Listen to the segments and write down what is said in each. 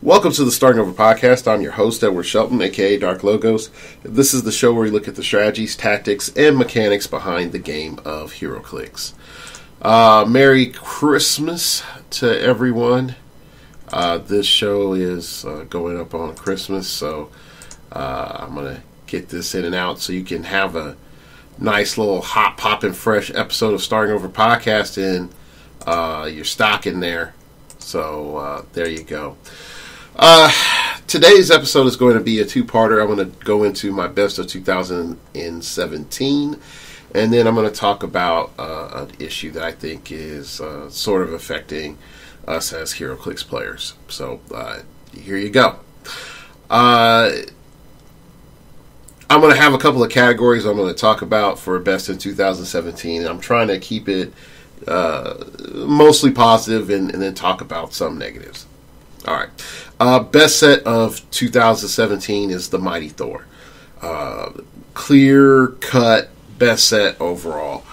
Welcome to the Starting Over Podcast. I'm your host, Edward Shelton, aka Dark Logos. This is the show where we look at the strategies, tactics, and mechanics behind the game of heroclix. Merry Christmas to everyone. This show is going up on Christmas, so I'm going to get this in and out so you can have a nice little hot, poppin', fresh episode of Starting Over Podcast in your stocking there. So there you go. Today's episode is going to be a two-parter. I'm going to go into my best of 2017, and then I'm going to talk about an issue that I think is sort of affecting us as heroclix players. So here you go. I'm going to have a couple of categories I'm going to talk about for best in 2017. I'm trying to keep it mostly positive and then talk about some negatives. All right. Best set of 2017 is the Mighty Thor. Clear-cut best set overall.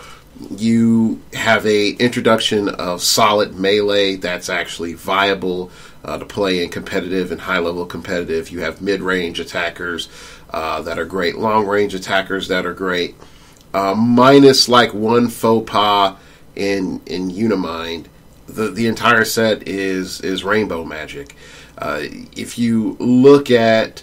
You have a introduction of solid melee that's actually viable to play in competitive and high-level competitive. You have mid-range attackers that are great, long-range attackers that are great. Minus like one faux pas in Unimind. The entire set is rainbow magic. If you look at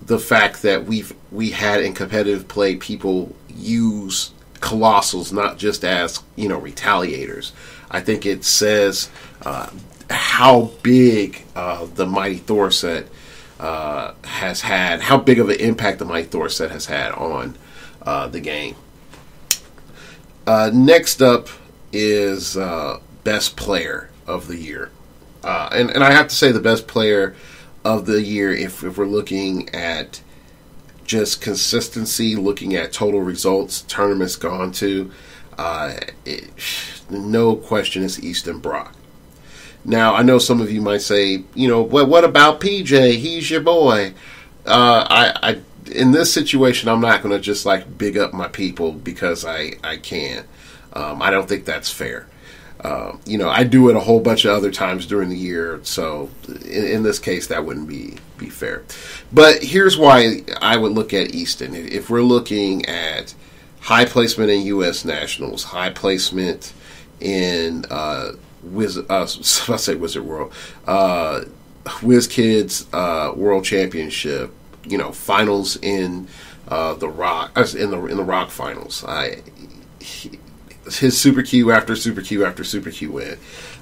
the fact that we had in competitive play people use colossals not just as retaliators, I think it says how big the Mighty Thor set has had, how big of an impact the Mighty Thor set has had on the game. Next up is best player of the year. And I have to say the best player of the year, if we're looking at just consistency, looking at total results, tournaments gone to, no question is Easton Brock. Now, I know some of you might say, what about PJ? He's your boy. I in this situation, I'm not going to just big up my people because I can. I don't think that's fair. I do it a whole bunch of other times during the year, so in this case, that wouldn't be fair. But here's why I would look at Easton. If we're looking at high placement in U.S. Nationals, high placement in Wizard World, WizKids World Championship, finals in the Rock finals. His Super Q after Super Q after Super Q win.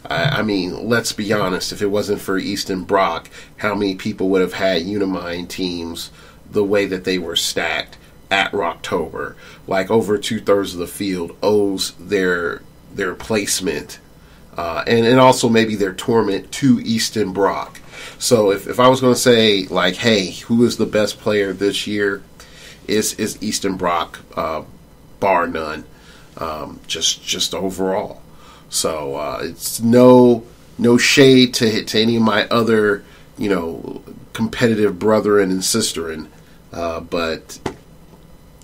I mean, let's be honest. If it wasn't for Easton Brock, how many people would have had Unimind teams the way that they were stacked at Rocktober? Over 2/3 of the field owes their placement and also maybe their torment to Easton Brock. So if I was going to say hey, who is the best player this year? Is Easton Brock, bar none. Just overall. So it's no shade to any of my other competitive brethren and sisterin, but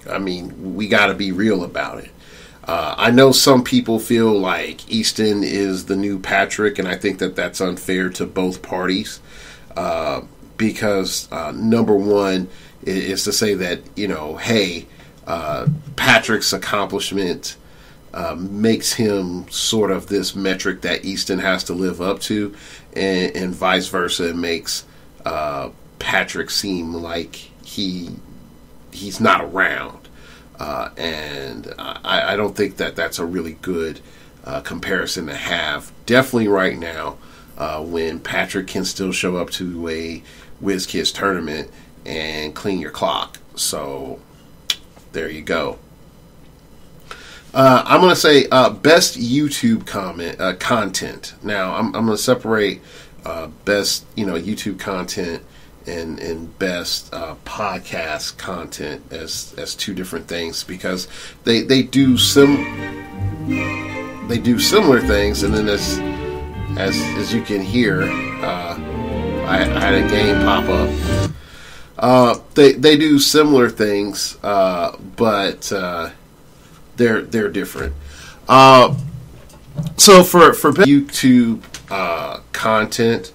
I mean we got to be real about it. I know some people feel like Easton is the new Patrick, and I think that that's unfair to both parties because number one is to say that hey, Patrick's accomplishment makes him sort of this metric that Easton has to live up to, and vice versa. It makes Patrick seem like he's not around, and I don't think that that's a really good comparison to have. Definitely right now, when Patrick can still show up to a WizKids tournament and clean your clock. So there you go. I'm going to say best YouTube content. Now, I'm going to separate best YouTube content and best podcast content as two different things because they do similar things. And then as you can hear, I had a game pop up. They do similar things, but they're different. So for YouTube content,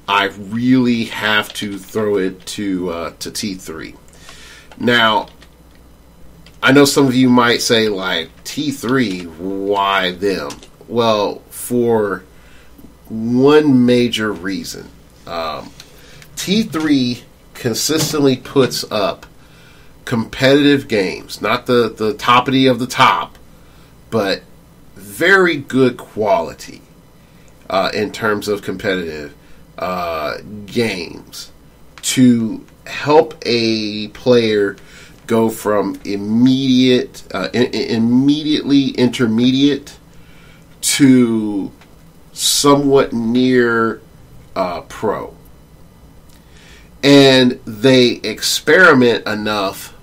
I really have to throw it to T3. Now, I know some of you might say, like, T3, why them? Well, for one major reason. T3 consistently puts up competitive games. Not the toppity of the top, but very good quality in terms of competitive games to help a player go from immediately intermediate to somewhat near pro. And they experiment enough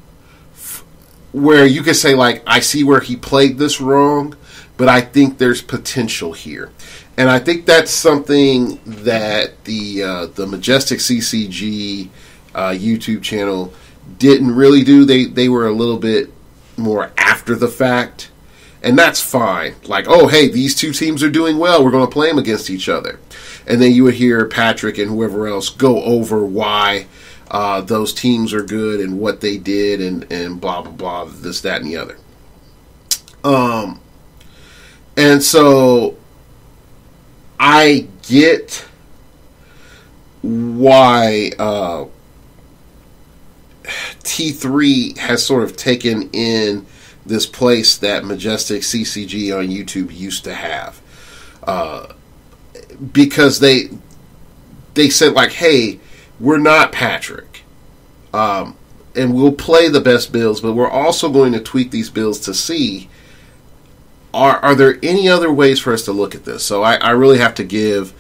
where you can say, like, I see where he played this wrong, but I think there's potential here. And I think that's something that the Majestic CCG YouTube channel didn't really do. They were a little bit more after the fact. And that's fine. Like, oh, hey, these two teams are doing well. We're going to play them against each other. And then you would hear Patrick and whoever else go over why those teams are good and what they did and blah, blah, blah, this, that, and the other. And so I get why T3 has sort of taken in this place that Majestic CCG on YouTube used to have. Because they said, like, hey, we're not Patrick. And we'll play the best builds, but we're also going to tweak these builds to see, are there any other ways for us to look at this? So I really have to give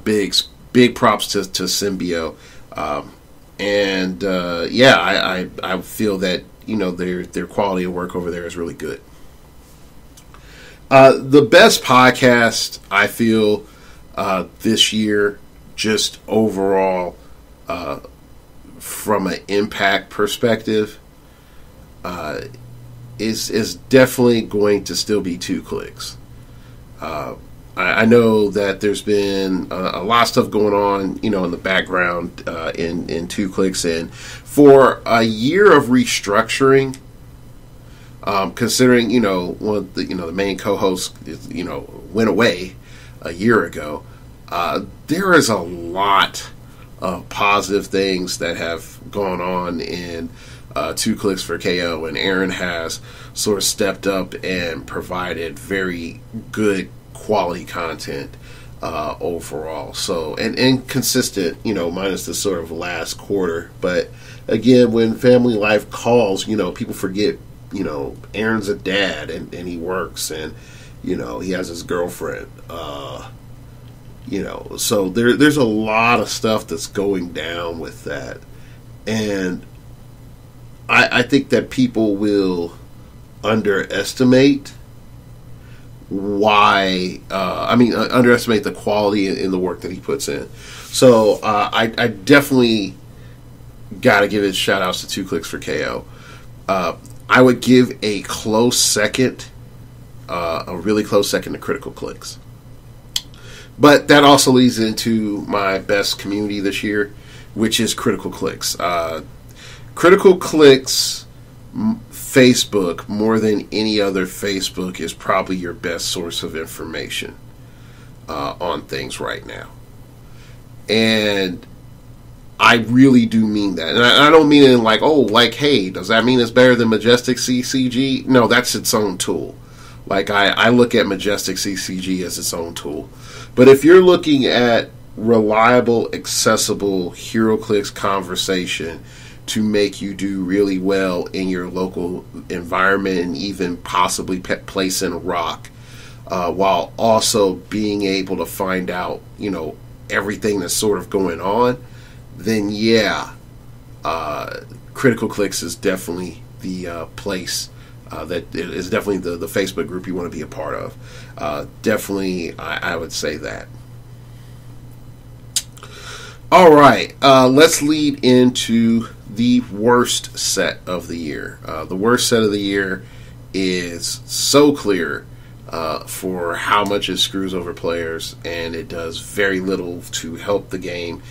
big props to Symbio. I feel that, you know, their quality of work over there is really good. The best podcast, I feel, this year, just overall, from an impact perspective, is definitely going to still be 2 Clicks. I know that there's been a lot of stuff going on, you know, in the background in 2 Clicks, and for a year of restructuring, considering, you know, one of the, you know, the main co-host, you know, went away a year ago, there is a lot of positive things that have gone on in 2 Clicks for KO, and Aaron has sort of stepped up and provided very good quality content overall. So, and consistent, you know, minus the sort of last quarter. But again, when family life calls, you know, people forget, you know, Aaron's a dad and he works, and, you know, he has his girlfriend. You know, so there's a lot of stuff that's going down with that. And I think that people will underestimate underestimate the quality in the work that he puts in. So I definitely got to give it shout outs to 2 Clicks for KO. I would give a close second, a really close second to Critical Clicks. But that also leads into my best community this year, which is Critical Clicks. Critical Clicks Facebook, more than any other Facebook, is probably your best source of information on things right now. And I really do mean that. And I don't mean it in like, oh, like, hey, does that mean it's better than Majestic CCG? No, that's its own tool. Like, I look at Majestic CCG as its own tool. But if you're looking at reliable, accessible heroclix conversation to make you do really well in your local environment and even possibly place in a rock, while also being able to find out, you know, everything that's sort of going on, then Critical Clicks is definitely the place. That is definitely the Facebook group you want to be a part of. Definitely, I would say that. All right, let's lead into the worst set of the year. The worst set of the year is so clear for how much it screws over players, and it does very little to help the game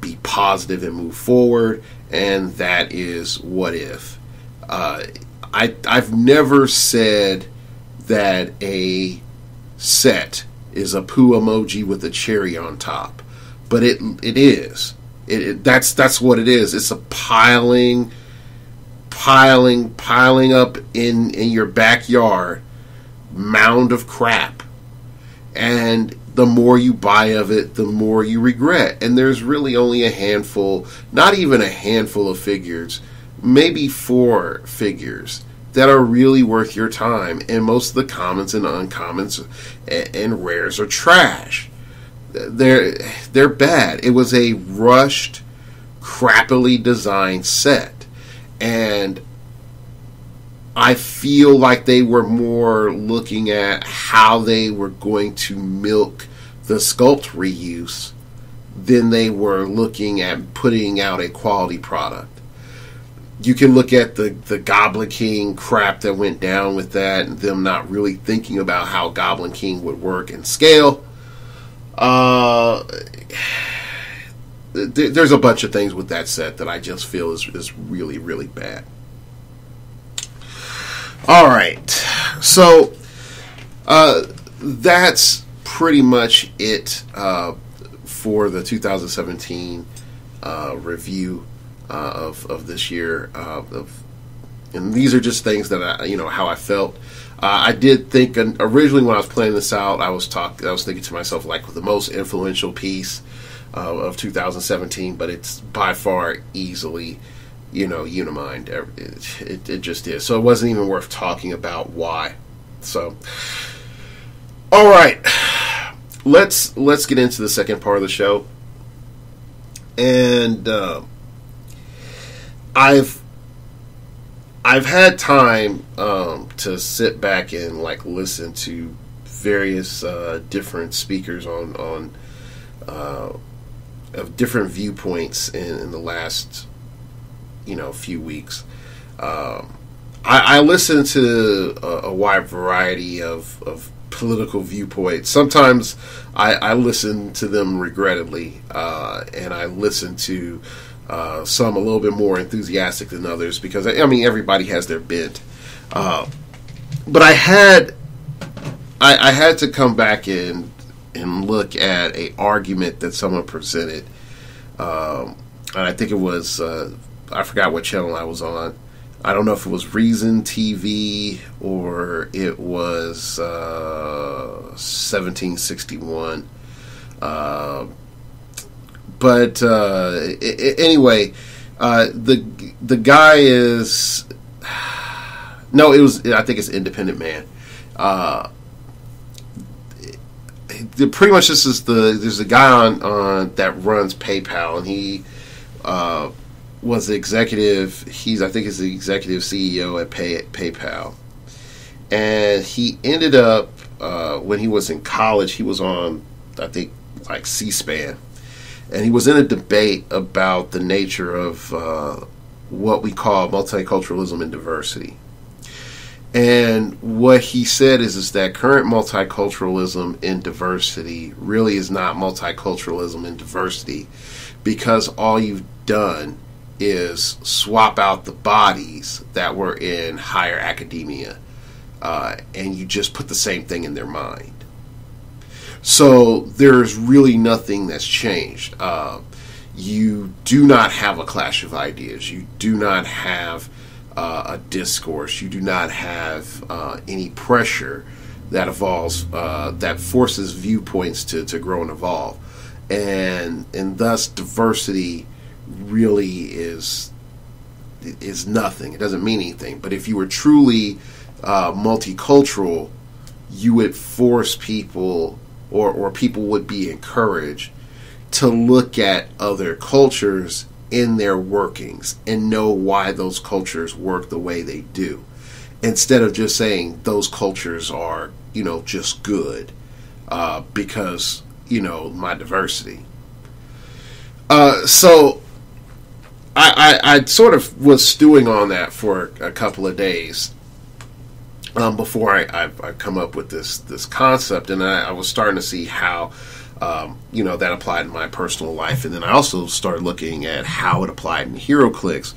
be positive and move forward. And that is What If. I've never said that a set is a poo emoji with a cherry on top, but it is. That's what it is. It's a piling up in your backyard mound of crap, and the more you buy of it, the more you regret. And there's really only a handful, not even a handful of figures, maybe 4 figures that are really worth your time, and most of the commons and uncommons and rares are trash. They're bad. It was a rushed, crappily designed set, and I feel like they were more looking at how they were going to milk the sculpt reuse than they were looking at putting out a quality product. You can look at the Goblin King crap that went down with that, and them not really thinking about how Goblin King would work and scale. There's a bunch of things with that set that I just feel is really, really bad. All right, so that's pretty much it for the 2017 review of this year. And these are just things that how I felt. I did think originally when I was planning this out, I was thinking to myself, like, the most influential piece of 2017, but it's by far easily Unimind. It just is. So it wasn't even worth talking about why. So, all right, let's get into the second part of the show. And I've had time to sit back and listen to various different speakers on of different viewpoints in the last few weeks. I listen to a wide variety of political viewpoints. Sometimes I listen to them regrettably, and I listen to some a little bit more enthusiastic than others, because everybody has their bent. But I had to come back and look at a argument that someone presented, and I think it was I forgot what channel I was on. I don't know if it was Reason TV or it was 1761. But anyway, the guy is no, it was, I think it's Independent Man. Pretty much there's a guy on that runs PayPal, and he was the executive. I think he's the executive CEO at PayPal, and he ended up when he was in college, he was on, I think, C-SPAN, and he was in a debate about the nature of what we call multiculturalism and diversity. And what he said is that current multiculturalism and diversity really is not multiculturalism and diversity, because all you've done is swap out the bodies that were in higher academia, and you just put the same thing in their mind. So there's really nothing that's changed. You do not have a clash of ideas. You do not have a discourse. You do not have any pressure that evolves, that forces viewpoints to grow and evolve, and thus diversity really is nothing. It doesn't mean anything. But if you were truly multicultural, you would force people, or people would be encouraged to look at other cultures in their workings and know why those cultures work the way they do, instead of just saying those cultures are just good because my diversity. So I sort of was stewing on that for a couple of days, before I come up with this concept, and I was starting to see how that applied in my personal life, and then I also started looking at how it applied in heroclix.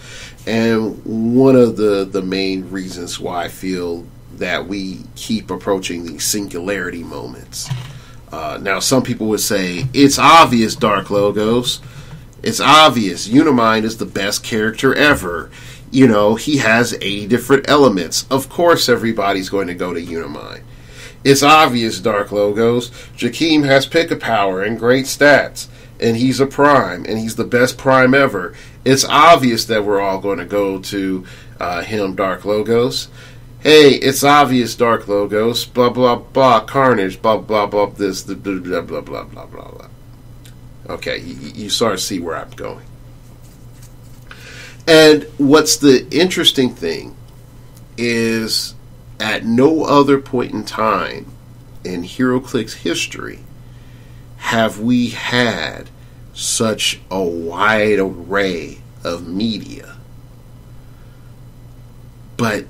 And one of the main reasons why I feel that we keep approaching these singularity moments. Now, some people would say it's obvious, Dark Logos. It's obvious. Unimind is the best character ever. He has 80 different elements. Of course everybody's going to go to Unimind. It's obvious, Dark Logos. Jakeem has pick-a-power and great stats. And he's a prime. And he's the best prime ever. It's obvious that we're all going to go to him, Dark Logos. Hey, it's obvious, Dark Logos. Blah, blah, blah. Carnage. Blah, blah, blah. This, blah, blah, blah, blah, blah, blah. Okay, you sort of see where I'm going. And what's the interesting thing is at no other point in time in heroclix history have we had such a wide array of media. But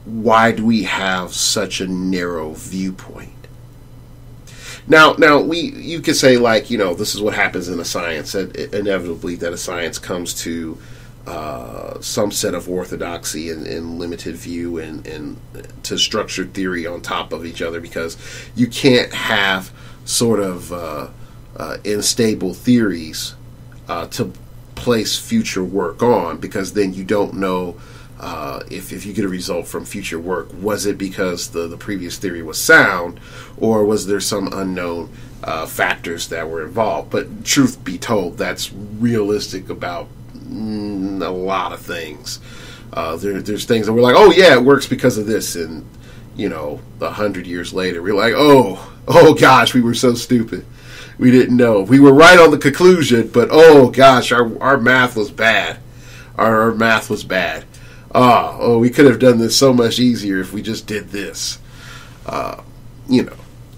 why do we have such a narrow viewpoint? Now, you could say, this is what happens in a science, inevitably that a science comes to some set of orthodoxy and limited view and to structured theory on top of each other, because you can't have sort of unstable theories to place future work on, because then you don't know if you get a result from future work, was it because the previous theory was sound, or was there some unknown factors that were involved? But truth be told, that's realistic about a lot of things. There's things that we're like, oh yeah, it works because of this, and 100 years later we're like, oh gosh, we were so stupid, we didn't know. We were right on the conclusion, but oh gosh, our math was bad. Our math was bad. We could have done this so much easier if we just did this.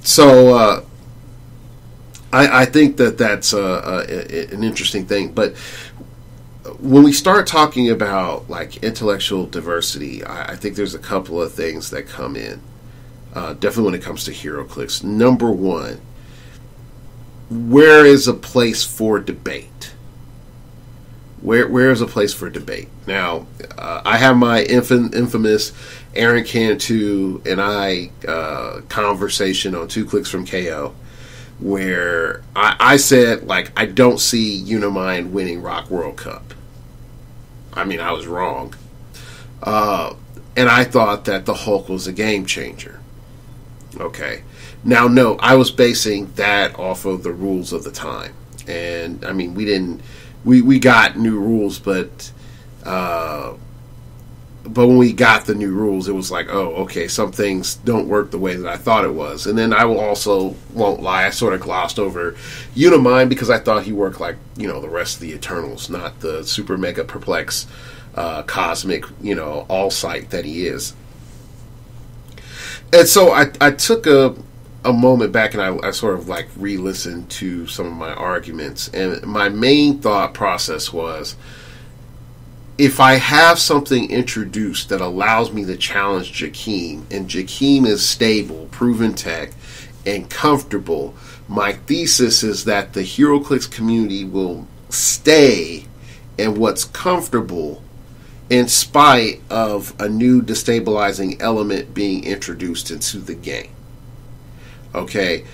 So I think that's an interesting thing. But when we start talking about intellectual diversity, I think there's a couple of things that come in. Definitely when it comes to heroclix. Number one, where is a place for debate? Where is a place for debate? Now, I have my infamous Aaron Cantu and I conversation on 2 Clicks from KO, where I said, I don't see Unimind winning Rock World Cup. I mean, I was wrong. And I thought that the Hulk was a game changer. Okay. Now, no, I was basing that off of the rules of the time. And, I mean, we got new rules, but when we got the new rules, it was like, oh, okay, some things don't work the way that I thought it was. And then I won't lie, I sort of glossed over Unimind because I thought he worked like, the rest of the Eternals, not the super mega perplex cosmic, all-sight that he is. And so I took a moment back and I sort of re-listened to some of my arguments, and my main thought process was, if I have something introduced that allows me to challenge Jakeem, and Jakeem is stable, proven tech, and comfortable, my thesis is that the heroclix community will stay in what's comfortable in spite of a new destabilizing element being introduced into the game. Okay,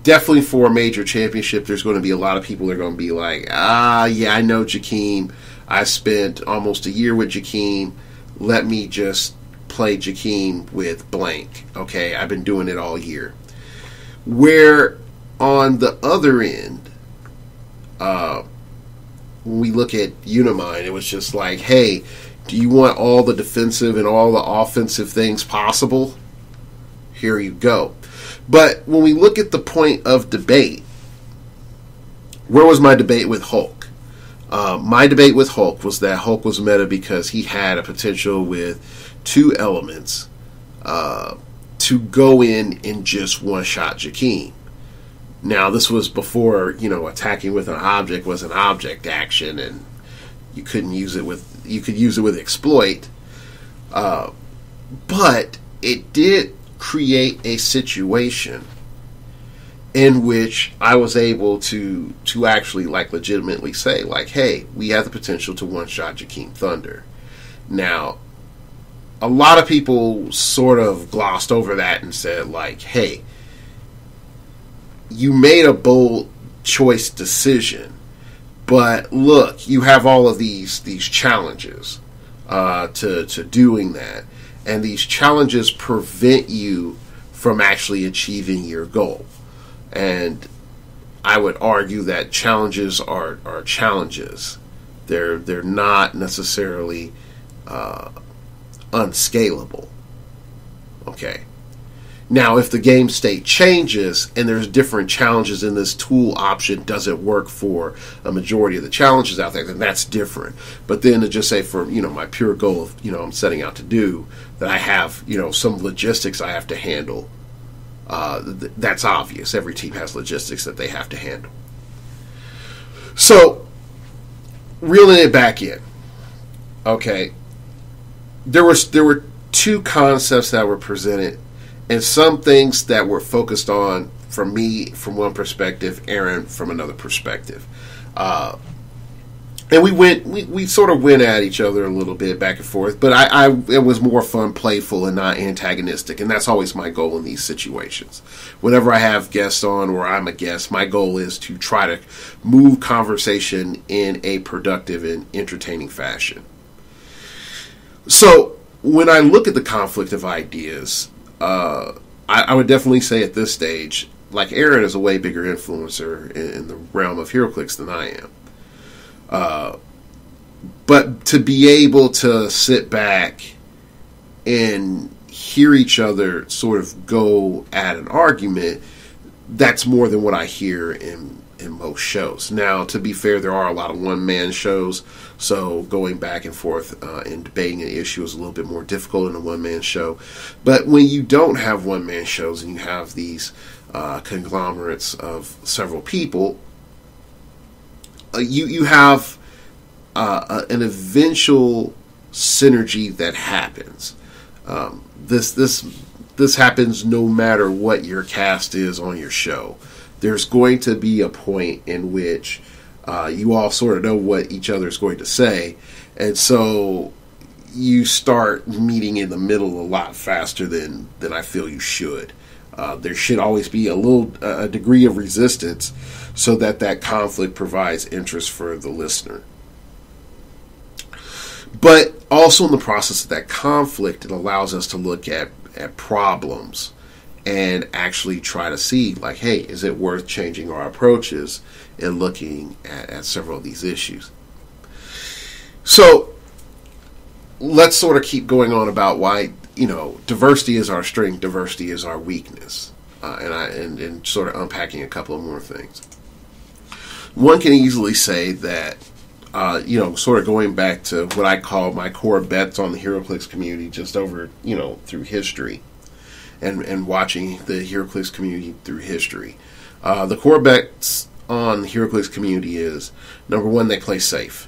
definitely for a major championship, there's going to be a lot of people that are going to be like, yeah, I know Jakeem. I spent almost a year with Jakeem. Let me just play Jakeem with blank. Okay, I've been doing it all year. Where on the other end, when we look at Unimind, it was just like, hey, do you want all the defensive and all the offensive things possible? Here you go. But when we look at the point of debate, where was my debate with Hulk? My debate with Hulk was that Hulk was meta because he had a potential with 2 elements to go in and just one-shot Jakeem. Now, this was before, attacking with an object was an object action, and you could use it with exploit. But it did create a situation in which I was able to actually like legitimately say like, hey, we have the potential to one-shot Jakeem Thunder. Now, a lot of people sort of glossed over that and said like, hey, you made a bold choice decision, but look, you have all of these challenges to doing that, and these challenges prevent you from actually achieving your goal. And I would argue that challenges are challenges. They're not necessarily unscalable. Okay. Now, if the game state changes and there's different challenges and this tool option doesn't work for a majority of the challenges out there, then that's different. But then to just say for, my pure goal of, I'm setting out to do, that I have, some logistics I have to handle, that's obvious. Every team has logistics that they have to handle. So, reeling it back in, okay, there were two concepts that were presented, and some things that were focused on from me from one perspective, Aaron from another perspective. And we sort of went at each other a little bit back and forth, but it was more fun, playful, and not antagonistic, and that's always my goal in these situations. Whenever I have guests on or I'm a guest, my goal is to try to move conversation in a productive and entertaining fashion. So, when I look at the conflict of ideas, I would definitely say at this stage, like Aaron is a way bigger influencer in the realm of heroclix than I am. But to be able to sit back and hear each other sort of go at an argument, that's more than what I hear in most shows. Now, to be fair, there are a lot of one-man shows, so going back and forth and debating an issue is a little bit more difficult in a one-man show. But when you don't have one-man shows and you have these conglomerates of several people, you have an eventual synergy that happens. This happens no matter what your cast is on your show. There's going to be a point in which you all sort of know what each other is going to say, and so you start meeting in the middle a lot faster than I feel you should. There should always be a degree of resistance so that conflict provides interest for the listener. But also in the process of that conflict, it allows us to look at problems and actually try to see, like, hey, is it worth changing our approaches and looking at several of these issues? So let's sort of keep going on about why, diversity is our strength, diversity is our weakness, and sort of unpacking a couple of more things. One can easily say that, sort of going back to what I call my core bets on the heroclix community just over, through history. And watching the heroclix community through history. The core bets on the heroclix community is, number one, they play safe.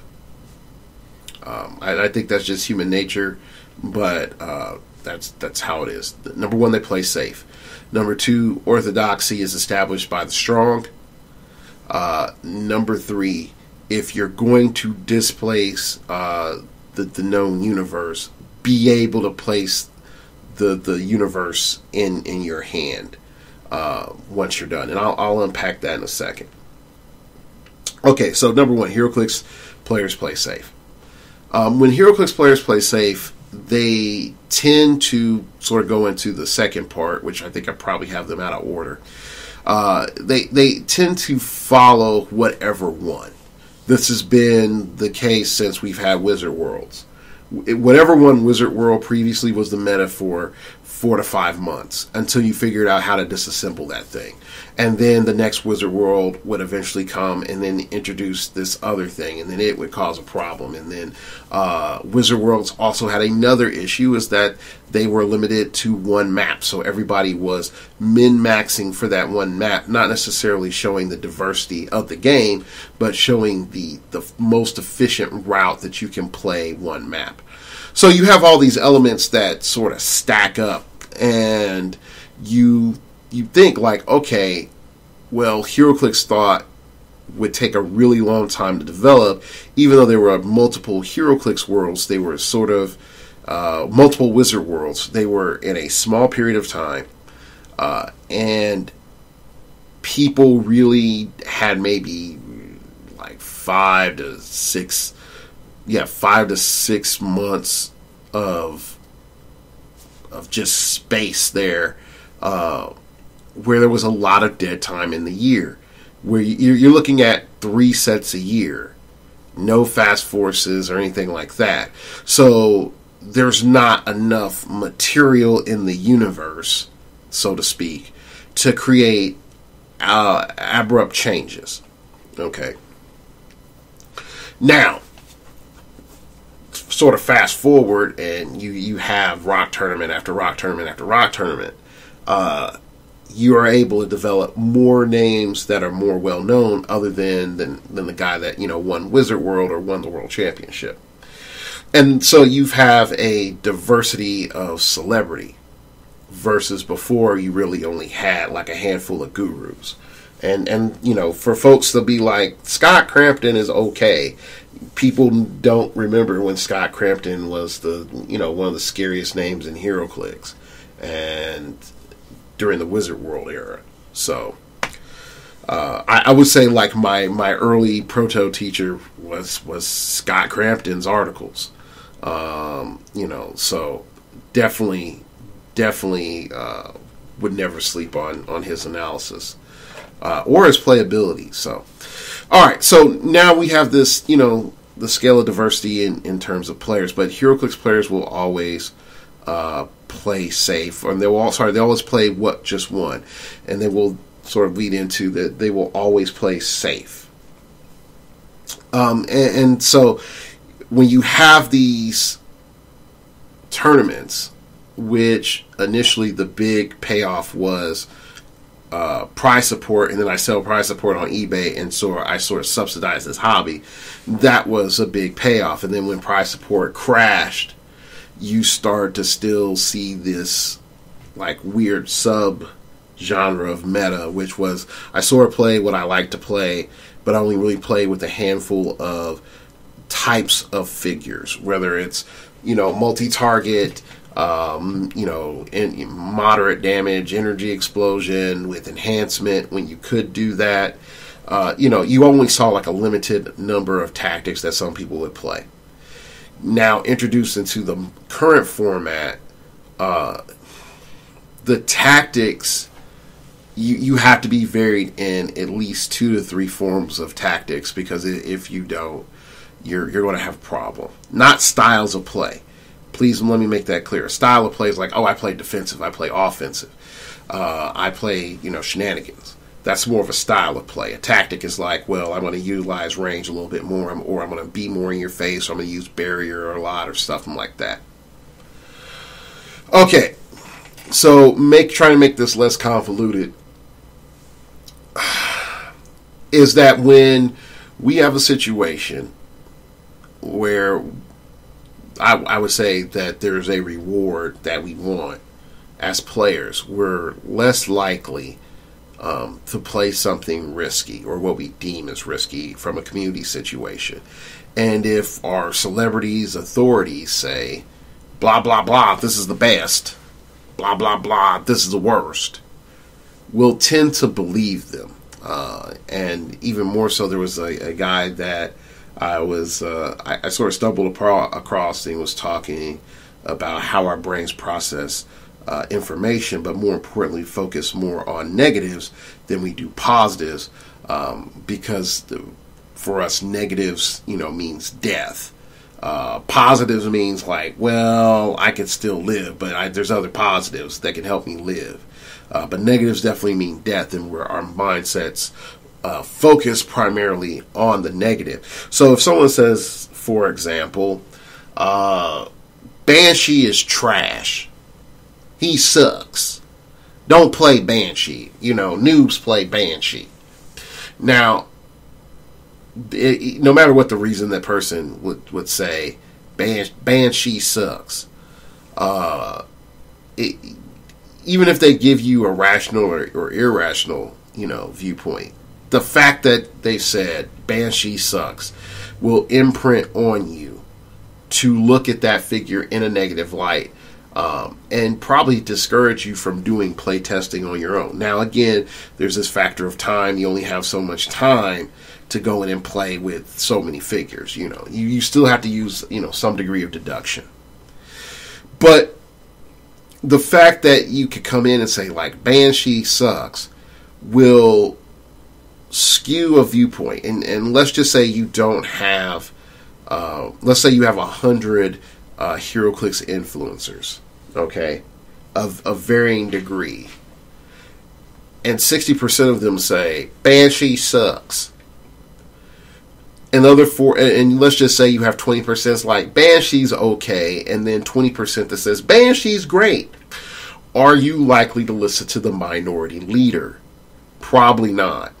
I think that's just human nature, but that's how it is. Number one, they play safe. Number two, orthodoxy is established by the strong. Number three, if you're going to displace the known universe, be able to place the universe in your hand once you're done. And I'll unpack that in a second. Okay, so number one, heroclix players play safe. When heroclix players play safe, they tend to sort of go into the second part, which I think I probably have them out of order. They tend to follow whatever won. This has been the case since we've had Wizard Worlds. Whatever won Wizard World previously was the meta for 4 to 5 months until you figured out how to disassemble that thing. And then the next Wizard World would eventually come and then introduce this other thing, and then it would cause a problem. And then Wizard Worlds also had another issue, is that they were limited to one map. So everybody was min-maxing for that one map, not necessarily showing the diversity of the game, but showing the most efficient route that you can play one map. So you have all these elements that sort of stack up, and you think like, okay, well, heroclix thought would take a really long time to develop, even though there were multiple heroclix worlds. They were sort of multiple wizard worlds. They were in a small period of time, and people really had maybe like 5 to 6 months of just space there, where there was a lot of dead time in the year, where you're looking at 3 sets a year, no fast forces or anything like that. So there's not enough material in the universe, so to speak, to create abrupt changes. Okay. Now, sort of fast forward, and you have rock tournament after rock tournament after rock tournament. You are able to develop more names that are more well known, other than the guy that won Wizard World or won the World Championship. And so you have a diversity of celebrity, versus before you really only had like a handful of gurus. And for folks to be like, Scott Crampton is okay. People don't remember when Scott Crampton was one of the scariest names in heroclix, and during the Wizard World era. So I would say like my early proto teacher was Scott Crampton's articles. So definitely would never sleep on his analysis or his playability. So, all right. So now we have this, the scale of diversity in terms of players, but heroclix players will always play safe, and they always play just one, and they will sort of lead into that they will always play safe. And so when you have these tournaments, which initially the big payoff was prize support, and then I sell prize support on eBay, and so I sort of subsidized this hobby. That was a big payoff. And then when prize support crashed, you start to still see this like weird sub genre of meta, which was I sort of play what I like to play, but I only really play with a handful of types of figures, whether it's multi-target, in moderate damage, energy explosion with enhancement when you could do that. You only saw like a limited number of tactics that some people would play. Now introduced into the current format, the tactics, you have to be varied in at least 2 to 3 forms of tactics, because if you don't, you're going to have a problem. Not styles of play. Please let me make that clear. A style of play is like, I play defensive, I play offensive, I play shenanigans. That's more of a style of play. A tactic is like, well, I'm going to utilize range a little bit more, or I'm going to be more in your face, or I'm going to use barrier a lot, or something like that. Okay, so trying to make this less convoluted is that when we have a situation where I would say that there's a reward that we want as players, we're less likely to play something risky, or what we deem as risky from a community situation. And if our celebrities, authorities say, blah, blah, blah, this is the best, blah, blah, blah, this is the worst, we'll tend to believe them. And even more so, there was a guy that I sort of stumbled across, and he was talking about how our brains process information, but more importantly, focus more on negatives than we do positives, because for us, negatives, means death. Positives means like, well, I can still live, but there's other positives that can help me live. But negatives definitely mean death, and where our mindsets focus primarily on the negative. So if someone says, for example, Banshee is trash, he sucks, don't play Banshee, noobs play Banshee. Now, no matter what the reason that person would say, Banshee sucks. Even if they give you a rational or irrational, viewpoint, the fact that they said Banshee sucks will imprint on you to look at that figure in a negative light, and probably discourage you from doing play testing on your own. Now, again, there's this factor of time. You only have so much time to go in and play with so many figures. You still have to use some degree of deduction. But the fact that you could come in and say, like, Banshee sucks will skew a viewpoint. And let's just say you don't have, let's say you have 100 heroclix influencers, okay, of varying degree. And 60% of them say, Banshee sucks. And let's just say you have 20% like, Banshee's okay, and then 20% that says, Banshee's great. Are you likely to listen to the minority leader? Probably not.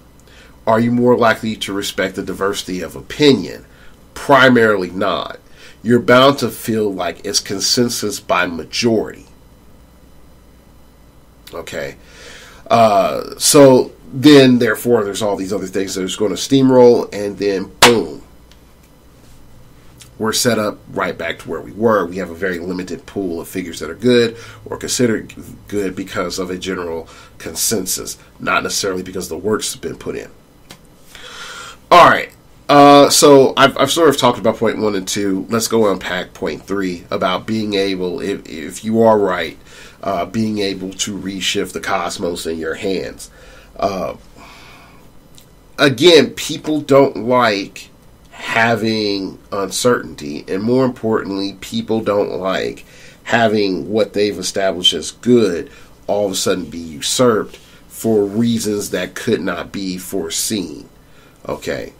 Are you more likely to respect the diversity of opinion? Primarily not. You're bound to feel like it's consensus by majority. Okay? So then, therefore, there's all these other things that are going to steamroll, and then, boom, we're set up right back to where we were. We have a very limited pool of figures that are good or considered good because of a general consensus, not necessarily because the work's been put in. All right. So I've sort of talked about point 1 and 2. Let's go unpack point 3 about being able, if you are right, being able to reshift the cosmos in your hands. Again, people don't like having uncertainty, and more importantly, people don't like having what they've established as good all of a sudden be usurped for reasons that could not be foreseen. Okay.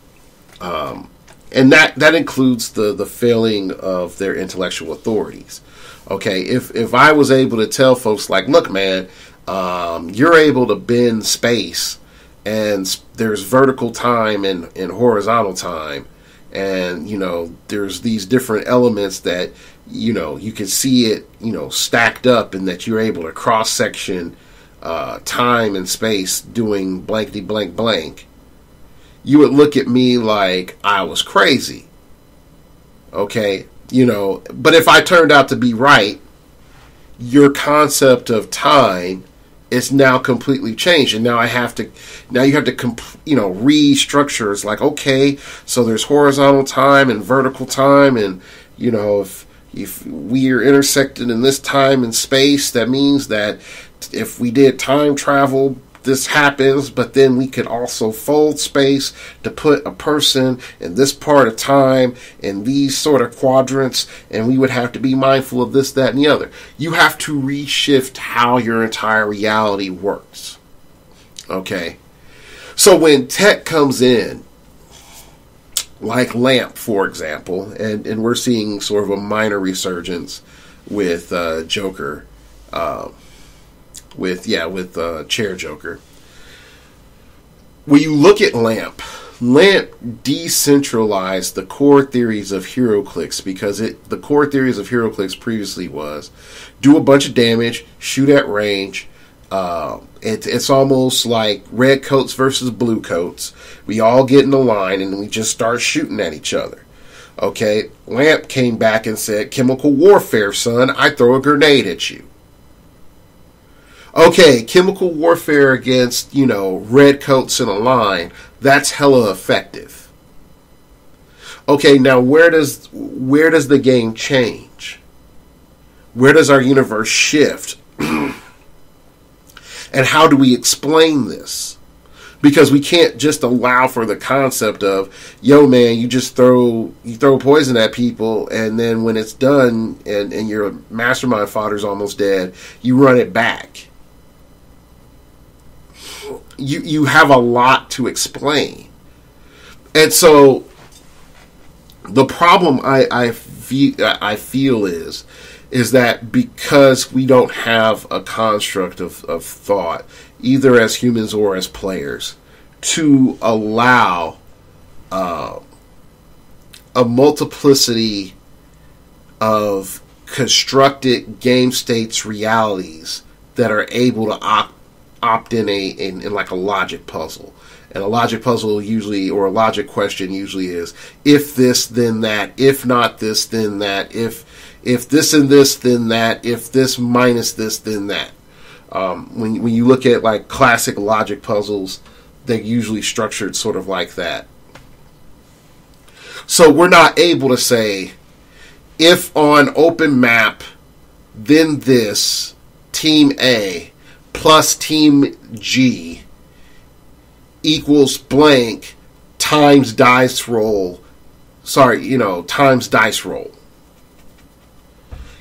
And that includes the failing of their intellectual authorities. Okay, if I was able to tell folks like, look, man, you're able to bend space, and there's vertical time and horizontal time, and there's these different elements that you can see it stacked up, and that you're able to cross section time and space doing blankety blank blank, you would look at me like I was crazy. Okay, but if I turned out to be right, your concept of time is now completely changed, and now you have to restructure. It's like, okay, so there's horizontal time and vertical time, and if we are intersected in this time and space, that means that if we did time travel, this happens, but then we could also fold space to put a person in this part of time in these sort of quadrants, and we would have to be mindful of this, that, and the other. You have to reshift how your entire reality works. Okay? So when tech comes in, like LAMP, for example, and we're seeing sort of a minor resurgence with Joker, with Chair Joker. When you look at LAMP decentralized the core theories of heroclix, because the core theories of heroclix previously was do a bunch of damage, shoot at range. It's almost like red coats versus blue coats. We all get in a line and we just start shooting at each other. Okay, LAMP came back and said, chemical warfare, son. I throw a grenade at you. Okay, chemical warfare against, red coats in a line, that's hella effective. Okay, now where does the game change? Where does our universe shift? And how do we explain this? Because we can't just allow for the concept of, yo man, you throw poison at people, and then when it's done and your mastermind fodder's almost dead, you run it back. You have a lot to explain. And so the problem I feel is that because we don't have a construct of thought, either as humans or as players, to allow a multiplicity of constructed game states realities that are able to opt in like a logic puzzle. And a logic puzzle usually, or a logic question usually is, if this, then that, if not this, then that, if this and this, then that, if this minus this, then that. When you look at like classic logic puzzles, they're usually structured sort of like that. So we're not able to say, if on open map, then this, team A plus team G equals blank times dice roll. Times dice roll.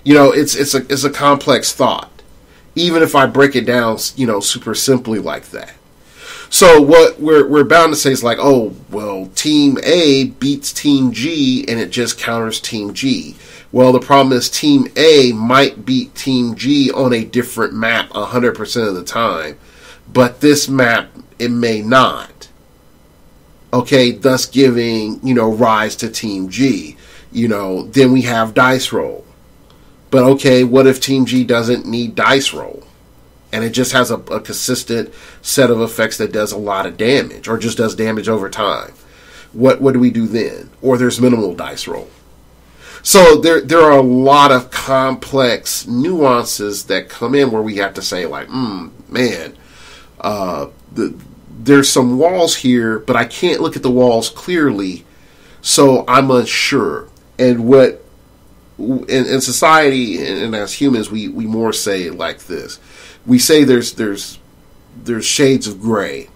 It's a complex thought. Even if I break it down, super simply like that. So what we're bound to say is like, oh, well, Team A beats Team G and it just counters Team G. Well, the problem is Team A might beat Team G on a different map 100% of the time, but this map, it may not. Okay, thus giving, rise to Team G. Then we have dice roll. But okay, what if Team G doesn't need dice roll? And it just has a consistent set of effects that does a lot of damage, or just does damage over time. What do we do then? Or there's minimal dice roll. So there are a lot of complex nuances that come in where we have to say like, there's some walls here, but I can't look at the walls clearly, so I'm unsure. And what in society and as humans, we more say it like this. We say there's shades of gray,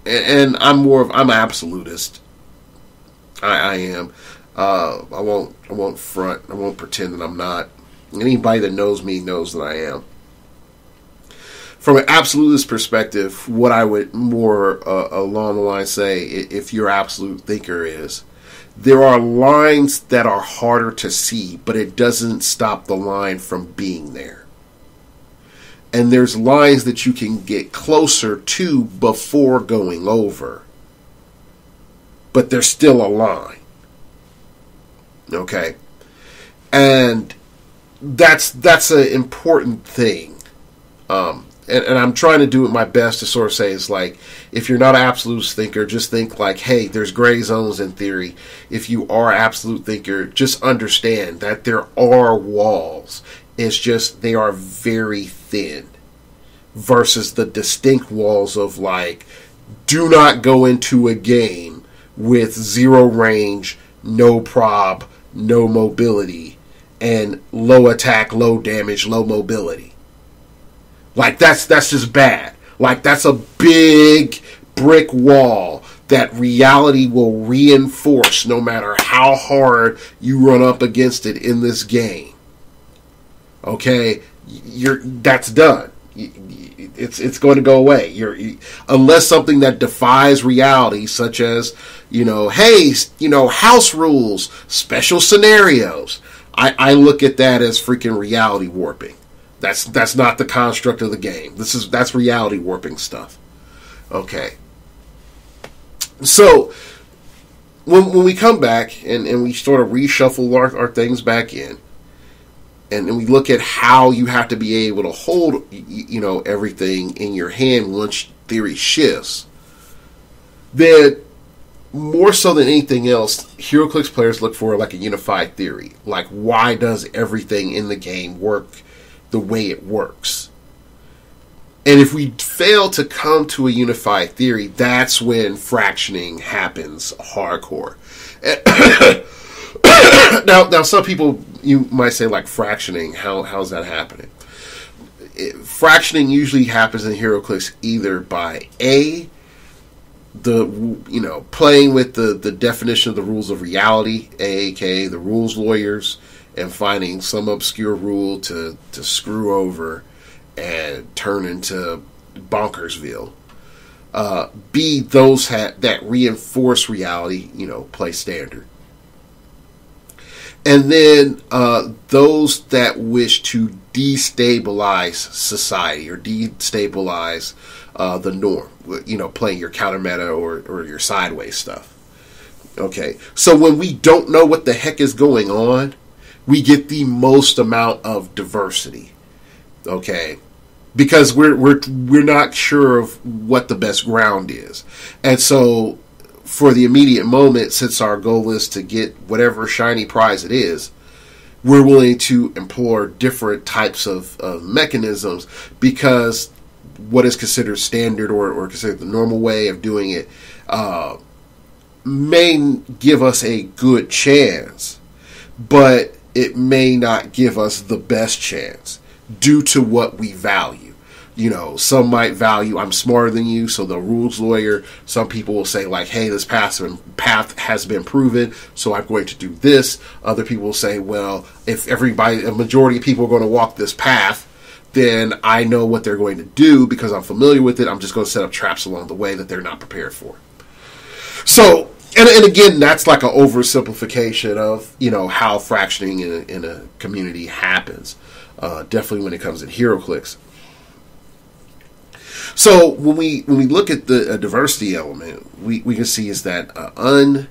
and I'm an absolutist. I am. I won't front. I won't pretend that I'm not. Anybody that knows me knows that I am. From an absolutist perspective, what I would more along the line say, if you're an absolute thinker, is there are lines that are harder to see, but it doesn't stop the line from being there. And there's lines that you can get closer to before going over, but there's still a line. Okay? And that's an important thing. And I'm trying to do my best to sort of say, it's like, if you're not an absolute thinker, just think like, hey, there's gray zones in theory. If you are an absolute thinker, just understand that there are walls. It's just they are very thin versus the distinct walls of like, do not go into a game with zero range, no prob, no mobility, and low attack, low damage, low mobility. Like, that's just bad. Like, that's a big brick wall that reality will reinforce no matter how hard you run up against it in this game. Okay? That's done. It's going to go away. Unless something that defies reality, such as, house rules, special scenarios. I look at that as freaking reality warping. That's not the construct of the game. That's reality warping stuff. Okay. So when we come back and we sort of reshuffle our things back in, and we look at how you have to be able to hold everything in your hand once theory shifts, then more so than anything else, heroclix players look for like a unified theory. Like, why does everything in the game work the way it works? And if we fail to come to a unified theory, that's when fractioning happens hardcore. Now, some people, you might say, like, fractioning, how's that happening? Fractioning usually happens in heroclix either by playing with the definition of the rules of reality, aka the rules lawyers, and finding some obscure rule to screw over and turn into Bonkersville. B, those that reinforce reality, play standard. And then those that wish to destabilize society or destabilize the norm, playing your counter meta or your sideways stuff. Okay, so when we don't know what the heck is going on, we get the most amount of diversity. Okay, because we're not sure of what the best ground is, and so for the immediate moment, since our goal is to get whatever shiny prize it is, we're willing to employ different types of mechanisms, because what is considered standard or considered the normal way of doing it may give us a good chance, but it may not give us the best chance due to what we value. You know, some might value, I'm smarter than you, so the rules lawyer. Some people will say, like, hey, this path has been proven, so I'm going to do this. Other people will say, well, if a majority of people are going to walk this path, then I know what they're going to do because I'm familiar with it. I'm just going to set up traps along the way that they're not prepared for. So, and again, that's like an oversimplification of, you know, how fractioning in a community happens. Definitely when it comes to heroclix. So when we look at the diversity element, we can see is that an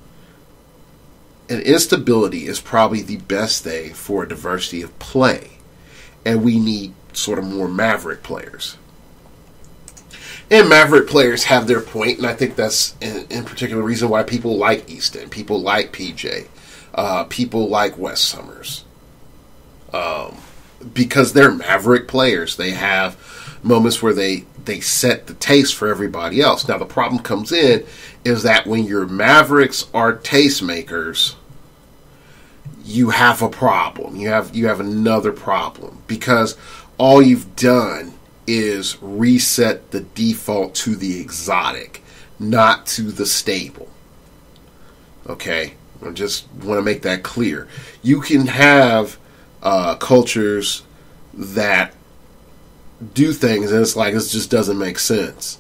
instability is probably the best thing for a diversity of play, and we need sort of more maverick players. And maverick players have their point, and I think that's in particular reason why people like Easton, people like PJ, people like Wes Summers, because they're maverick players. They have moments where they set the taste for everybody else. Now the problem comes in is that when your mavericks are tastemakers, you have a problem. You have another problem, because all you've done is reset the default to the exotic, not to the stable. Okay? I just want to make that clear. You can have cultures that do things and it's like, this just doesn't make sense.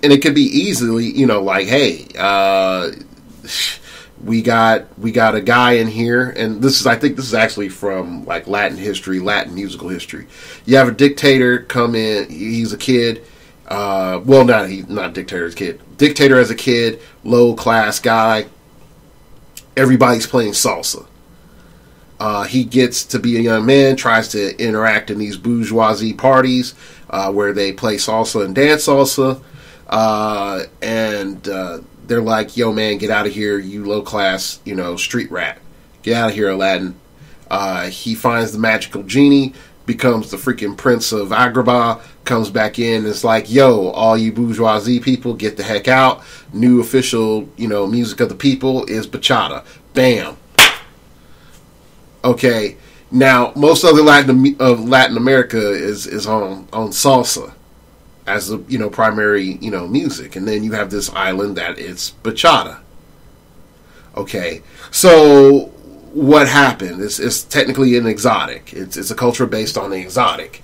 And it could be easily, you know, like, hey, we got a guy in here, and I think this is actually from like Latin history, Latin musical history. You have a dictator come in. He's a kid. Well, not dictator as a kid. Dictator as a kid, low class guy. Everybody's playing salsa. He gets to be a young man, tries to interact in these bourgeoisie parties where they play salsa and dance salsa, and they're like, yo, man, get out of here, you low-class, you know, street rat. Get out of here, Aladdin. He finds the magical genie, becomes the freaking Prince of Agrabah, comes back in, and it's like, yo, all you bourgeoisie people, get the heck out. New official, you know, music of the people is bachata. Bam. Okay, now, most other Latin America is on salsa as the, you know, primary, you know, music, and then you have this island that it's bachata. Okay, so what happened? It's technically an exotic. It's a culture based on the exotic.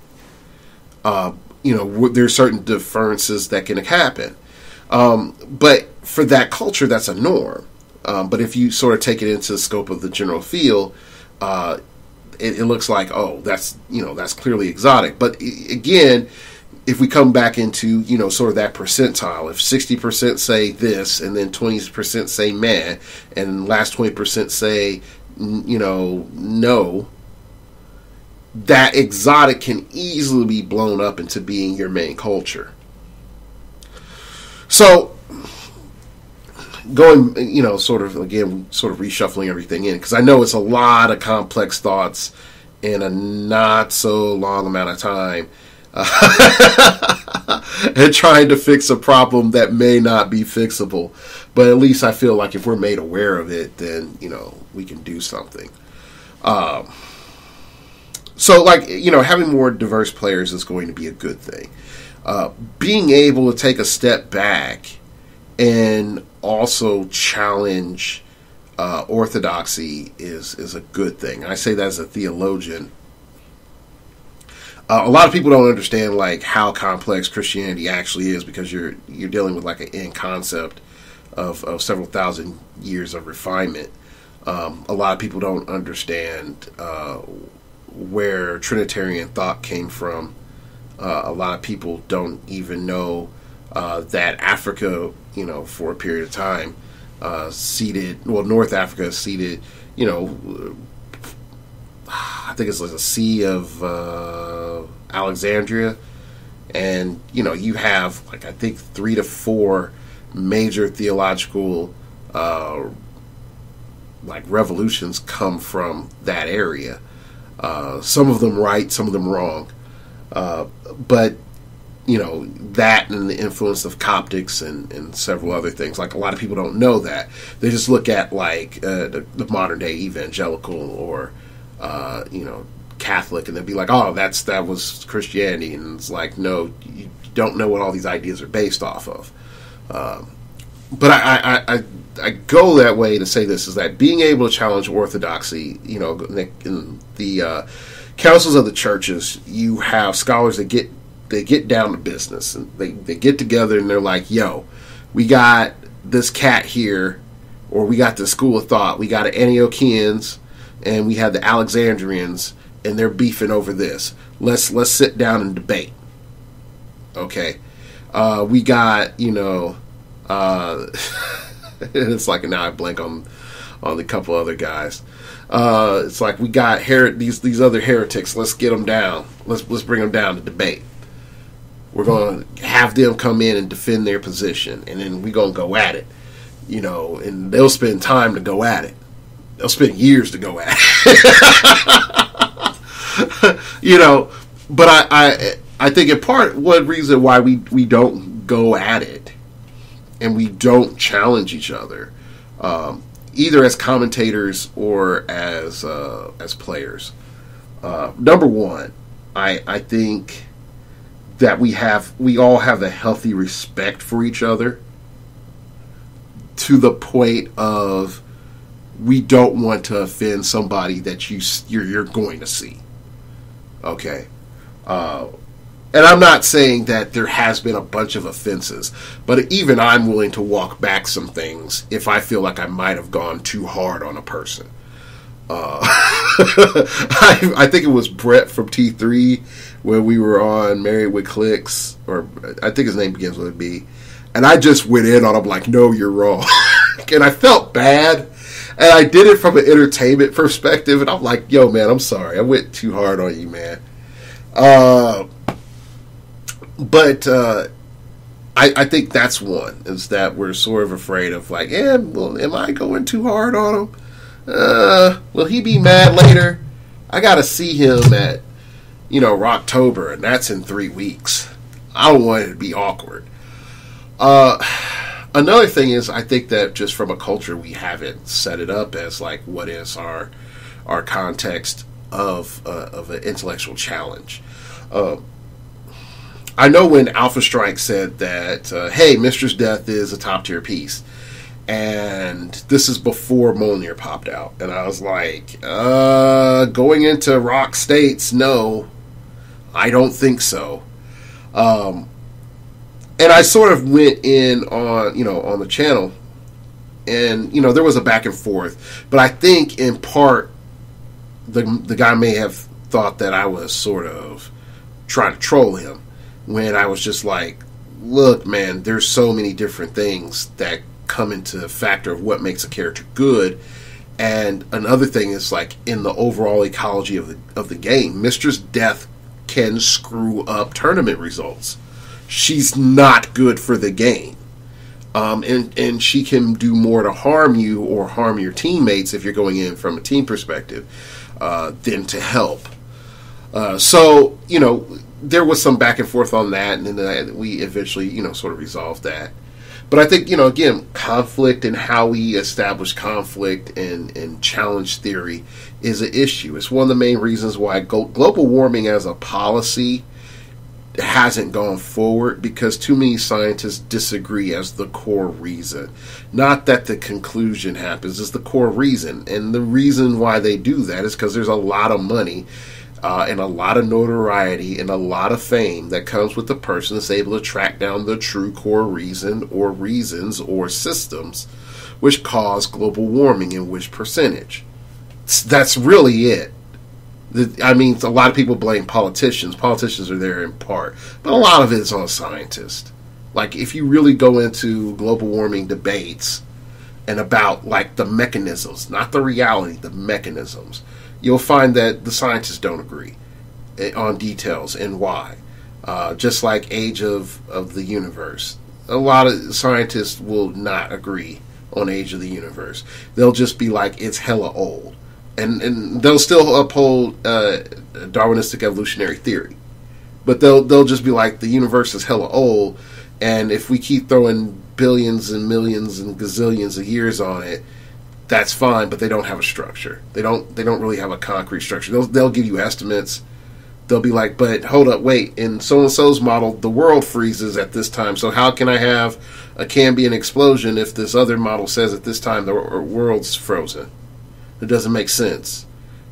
You know, there's certain differences that can happen, but for that culture, that's a norm. But if you sort of take it into the scope of the general field, it looks like, oh, that's, you know, that's clearly exotic. But again, if we come back into, you know, sort of that percentile, if 60% say this, and then 20% say man, and last 20% say, you know, no, that exotic can easily be blown up into being your main culture. So, going, you know, sort of reshuffling everything in, because I know it's a lot of complex thoughts in a not so long amount of time. And trying to fix a problem that may not be fixable, but at least I feel like if we're made aware of it, then, you know, we can do something. So, like, you know, having more diverse players is going to be a good thing. Being able to take a step back and also challenge orthodoxy is a good thing. I say that as a theologian. A lot of people don't understand, like, how complex Christianity actually is, because you're dealing with like an end concept of several thousand years of refinement. A lot of people don't understand where Trinitarian thought came from. A lot of people don't even know that Africa, you know, for a period of time, North Africa ceded, you know, think it's like a Sea of Alexandria, and you have like I think 3 to 4 major theological like revolutions come from that area. Some of them right, some of them wrong, but that and the influence of Coptics and several other things. Like a lot of people don't know that. They just look at like the modern day evangelical or Catholic, and they'll be like, oh, that was Christianity, and it's like, no, you don't know what all these ideas are based off of. But I go that way to say this, is that being able to challenge orthodoxy, in the councils of the churches, you have scholars that get down to business, and they get together and they're like, yo, we got this cat here, or we got the school of thought, we got the Antiochians, and we have the Alexandrians, and they're beefing over this. Let's sit down and debate. Okay, we got it's like now I blank on the couple other guys. It's like we got these other heretics. Let's get them down. Let's bring them down to debate. We're going to have them come in and defend their position, and then we're going to go at it. And they'll spend time to go at it. They'll spend years to go at it. But I think in part one reason why we don't go at it and we don't challenge each other, either as commentators or as players. Number one, I think that we all have a healthy respect for each other, to the point of we don't want to offend somebody that you're going to see. Okay. And I'm not saying that there has been a bunch of offenses, but even I'm willing to walk back some things if I feel like I might have gone too hard on a person. I think it was Brett from T3 when we were on Married with Clicks, or I think his name begins with a B, and I just went in on him like, no, you're wrong. And I felt bad, and I did it from an entertainment perspective, and I'm like, yo, man, I'm sorry, I went too hard on you, man. But I think that's one, is that we're sort of afraid of like, well, am I going too hard on him? Will he be mad later? I gotta see him at Rocktober, and that's in 3 weeks. I don't want it to be awkward. Another thing is, I think that just from a culture, we haven't set it up as like, what is our context of an intellectual challenge. I know when Alpha Strike said that, hey, Mistress Death is a top tier piece, and this is before Mjolnir popped out, and I was like, going into Rock States, no, I don't think so. And I sort of went in on the channel, and there was a back and forth, but I think in part the guy may have thought that I was sort of trying to troll him, when I was just like, look, man, there's so many different things that come into the factor of what makes a character good. And another thing is, like, in the overall ecology of the game, Mistress Death can screw up tournament results. She's not good for the game. And she can do more to harm you or harm your teammates if you're going in from a team perspective than to help. So, there was some back and forth on that, and then we eventually, sort of resolved that. But I think, again, conflict and how we establish conflict and challenge theory is an issue. It's one of the main reasons why global warming as a policy hasn't gone forward, because too many scientists disagree as the core reason. Not that the conclusion happens, it's the core reason. And the reason why they do that is because there's a lot of money and a lot of notoriety and a lot of fame that comes with the person that's able to track down the true core reason or reasons or systems which cause global warming and which percentage. That's really it. I mean, a lot of people blame politicians. Politicians are there in part, but a lot of it is on scientists. Like, if you really go into global warming debates and about, like, the mechanisms, not the reality, the mechanisms, you'll find that the scientists don't agree on details and why. Just like Age of the Universe. A lot of scientists will not agree on Age of the Universe. They'll just be like, it's hella old. And they'll still uphold Darwinistic evolutionary theory. But they'll just be like, the universe is hella old, and if we keep throwing billions and millions and gazillions of years on it, that's fine, but they don't have a structure. They don't really have a concrete structure. They'll give you estimates. They'll be like, but hold up, wait, in so-and-so's model, the world freezes at this time, so how can I have a Cambrian explosion if this other model says at this time the world's frozen? It doesn't make sense.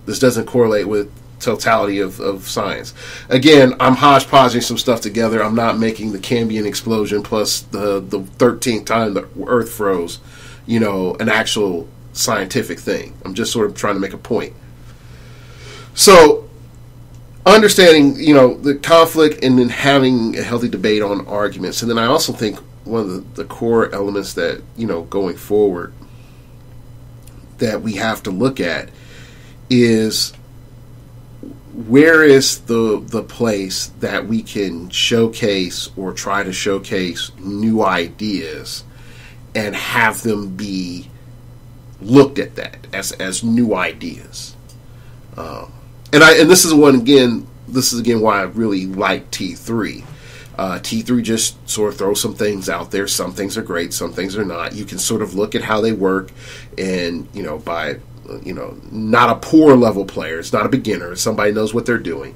This doesn't correlate with totality of science. Again, I'm hodgepodging some stuff together. I'm not making the Cambrian explosion plus the 13th time the Earth froze, an actual scientific thing. I'm just sort of trying to make a point. So, understanding, the conflict and then having a healthy debate on arguments. And then I also think one of the core elements that, going forward that we have to look at is where is the place that we can showcase or try to showcase new ideas and have them be looked at that as new ideas. And this is again why I really like T3. T3 just sort of throws some things out there. Some things are great, some things are not. You can sort of look at how they work, and by not a poor level player. It's not a beginner. Somebody knows what they're doing,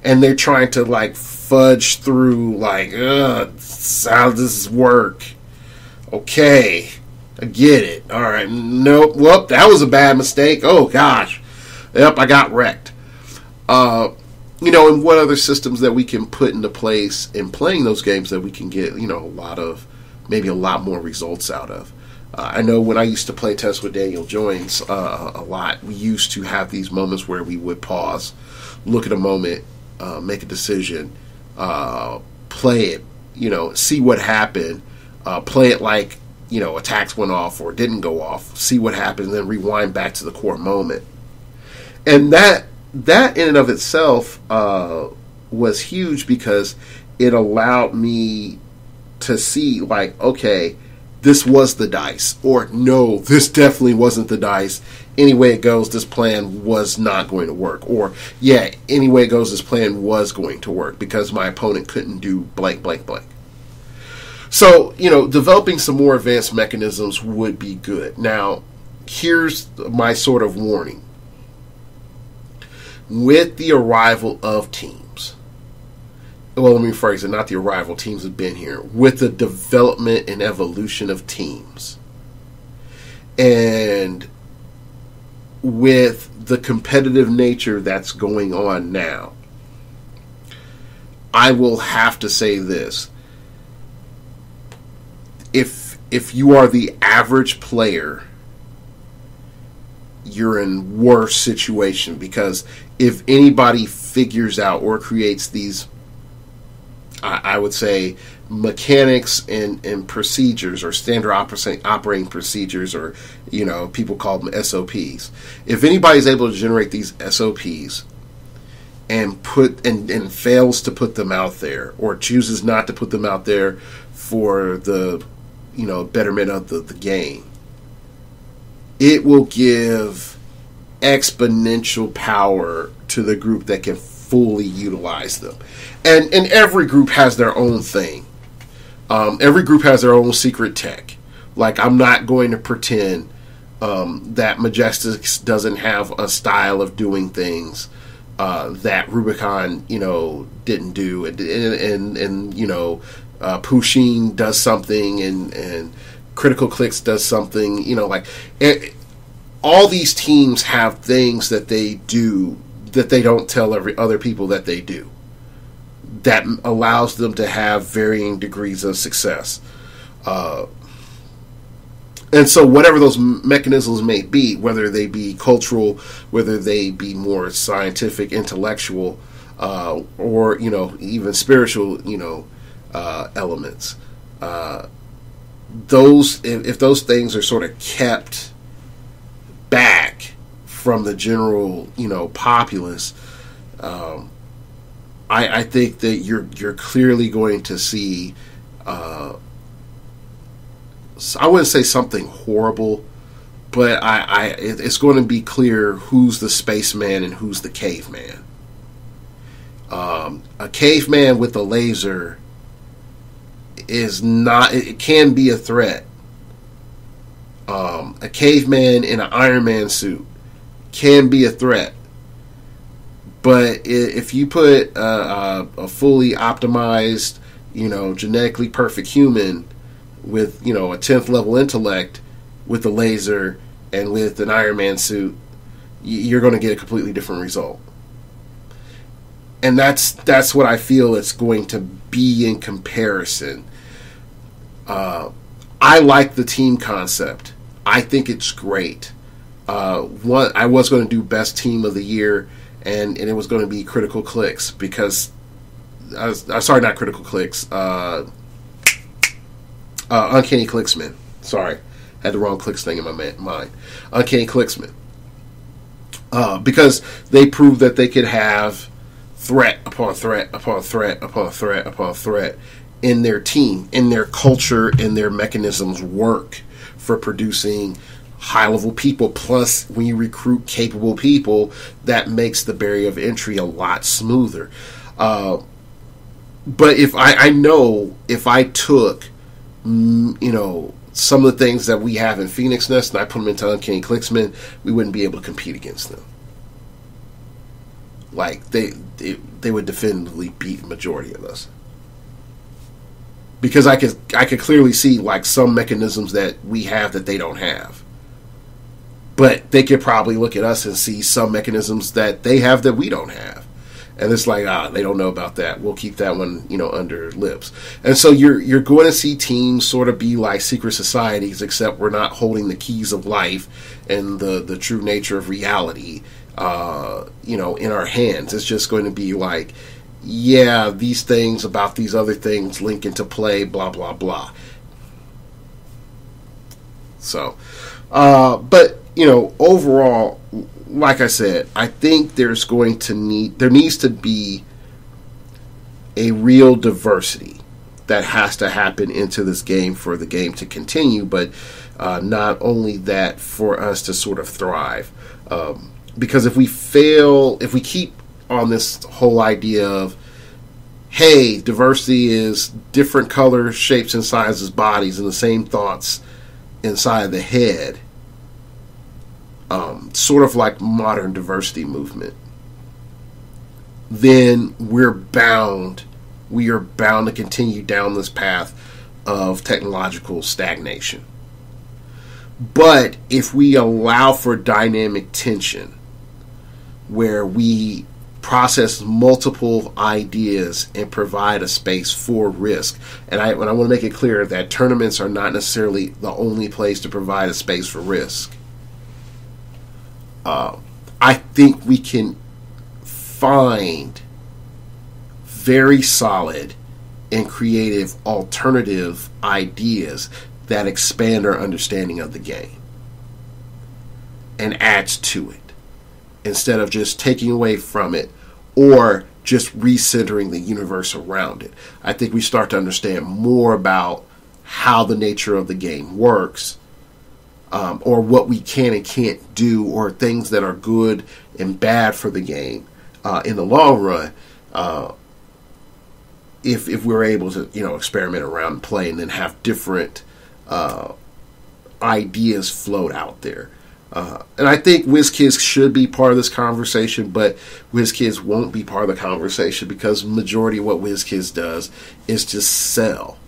and they're trying to fudge through how does this work? Okay, I get it. All right, nope. Whoop, that was a bad mistake. Oh gosh, yep, I got wrecked. And what other systems that we can put into place in playing those games that we can get, maybe a lot more results out of. I know when I used to play test with Daniel Joins a lot, we used to have these moments where we would pause, look at a moment, make a decision, play it, see what happened, play it like, attacks went off or didn't go off, see what happened, and then rewind back to the core moment. And that in and of itself was huge because it allowed me to see, okay, this was the dice, or no, this definitely wasn't the dice. Any way it goes, this plan was not going to work. Or, yeah, any way it goes, this plan was going to work because my opponent couldn't do blank, blank, blank. So, developing some more advanced mechanisms would be good. Now, here's my sort of warning. With the arrival of teams, well, let me rephrase it, not the arrival, teams have been here. With the development and evolution of teams, and with the competitive nature that's going on now, I will have to say this. If you are the average player, you're in worse situation, because if anybody figures out or creates these, I would say, mechanics and procedures, or standard operating procedures, or people call them SOPs. If anybody's able to generate these SOPs and fails to put them out there, or chooses not to put them out there for the betterment of the game, it will give exponential power to the group that can fully utilize them. And every group has their own thing. Every group has their own secret tech. I'm not going to pretend that Majestics doesn't have a style of doing things that Rubicon, didn't do, and Pusheen does something, and Critical Clicks does something, all these teams have things that they do that they don't tell other people that they do, that allows them to have varying degrees of success. And so whatever those mechanisms may be, whether they be cultural, whether they be more scientific, intellectual, or, even spiritual, elements, if those things are sort of kept back from the general, populace, I think that you're clearly going to see, I wouldn't say something horrible, but it's going to be clear who's the spaceman and who's the caveman. A caveman with a laser is not, it can be a threat. A caveman in an Iron Man suit can be a threat. But if you put a fully optimized, genetically perfect human with, a 10th level intellect with a laser and with an Iron Man suit, you're going to get a completely different result. And that's what I feel it's going to be in comparison. I like the team concept. I think it's great. I was going to do best team of the year, and it was going to be Critical Clicks because sorry, not Critical Clicks. Uncanny Clicksman. Sorry, had the wrong clicks thing in my mind. Uncanny Clicksman. Because they proved that they could have threat upon threat upon threat upon threat upon threat in their team, in their culture, in their mechanisms work for producing high-level people. Plus, when you recruit capable people, that makes the barrier of entry a lot smoother. But if I know if I took, some of the things that we have in Phoenix Nest and I put them into Uncanny Clicksman, we wouldn't be able to compete against them. Like, they would definitively beat the majority of us. Because I could clearly see, like, some mechanisms that we have that they don't have. But they could probably look at us and see some mechanisms that they have that we don't have. And it's like, they don't know about that. We'll keep that one, under lips. And so you're going to see teams sort of be like secret societies, except we're not holding the keys of life and the true nature of reality, in our hands. It's just going to be like, yeah, these things about these other things link into play, blah, blah, blah. So, but, overall, like I said, I think there needs to be a real diversity that has to happen into this game for the game to continue, but not only that, for us to sort of thrive. Because if we keep on this whole idea of, hey, diversity is different colors, shapes, and sizes, bodies, and the same thoughts inside the head, sort of like modern diversity movement, then we are bound to continue down this path of technological stagnation. But if we allow for dynamic tension, where we process multiple ideas and provide a space for risk, and I want to make it clear that tournaments are not necessarily the only place to provide a space for risk. I think we can find very solid and creative alternative ideas that expand our understanding of the game and adds to it, instead of just taking away from it or just recentering the universe around it. I think we start to understand more about how the nature of the game works, or what we can and can't do, or things that are good and bad for the game in the long run, if we're able to experiment around and play and then have different ideas float out there. And I think WizKids should be part of this conversation, but WizKids won't be part of the conversation because the majority of what WizKids does is just sell.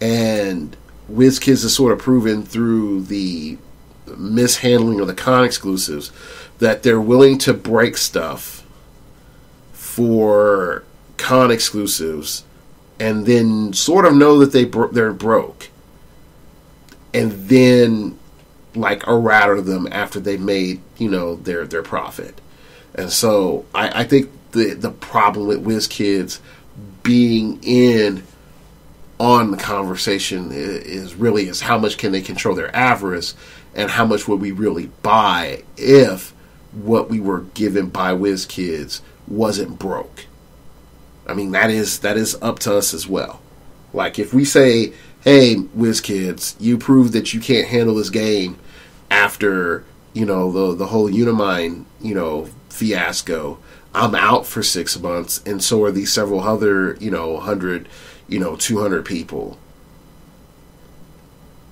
And WizKids has sort of proven through the mishandling of the con exclusives that they're willing to break stuff for con exclusives and then sort of know that they're broke. And then errata them after they made, their profit. And so I think the problem with WizKids being in on the conversation is how much can they control their avarice and how much would we really buy if what we were given by WizKids wasn't broke. I mean, that is up to us as well. Like, if we say, hey, WizKids, you proved that you can't handle this game after, the whole Unimind, fiasco, I'm out for 6 months, and so are these several other, 100, 200 people,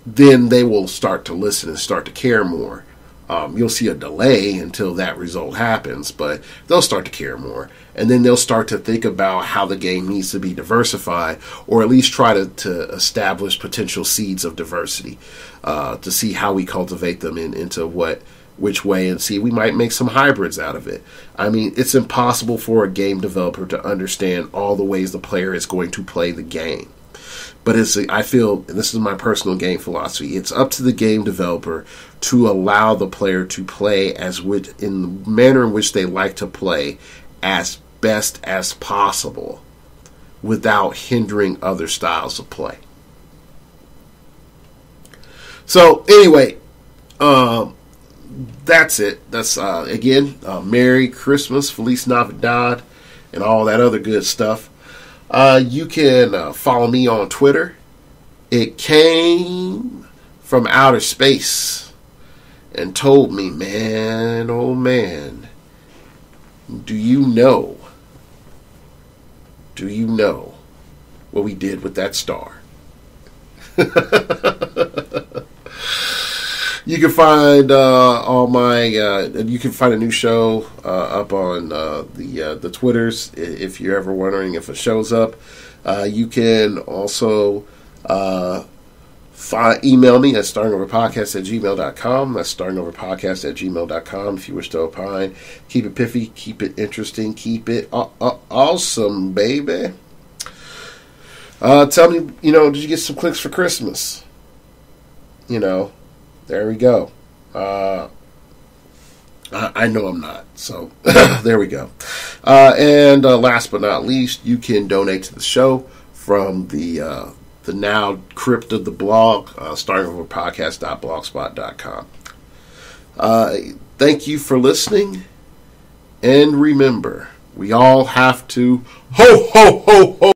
then they will start to listen and start to care more. You'll see a delay until that result happens, but they'll start to care more. And then they'll start to think about how the game needs to be diversified, or at least try to establish potential seeds of diversity, to see how we cultivate them into which way, and see, we might make some hybrids out of it. I mean, it's impossible for a game developer to understand all the ways the player is going to play the game. But I feel, and this is my personal game philosophy, it's up to the game developer to allow the player to play in the manner in which they like to play as best as possible without hindering other styles of play. So anyway, that's it. That's again, Merry Christmas, Feliz Navidad, and all that other good stuff. You can follow me on Twitter. It came from outer space and told me, man, oh man, do you know what we did with that star? You can find you can find a new show up on the Twitters if you're ever wondering if it shows up. You can also email me at startingoverpodcast@gmail.com. That's startingoverpodcast@gmail.com if you wish to opine. Keep it piffy, keep it interesting, keep it awesome, baby. Tell me, did you get some clicks for Christmas? There we go. I know I'm not, so there we go. And last but not least, you can donate to the show from the now crypt of the blog, startingoverpodcast.blogspot.com. Thank you for listening, and remember, we all have to ho ho ho ho.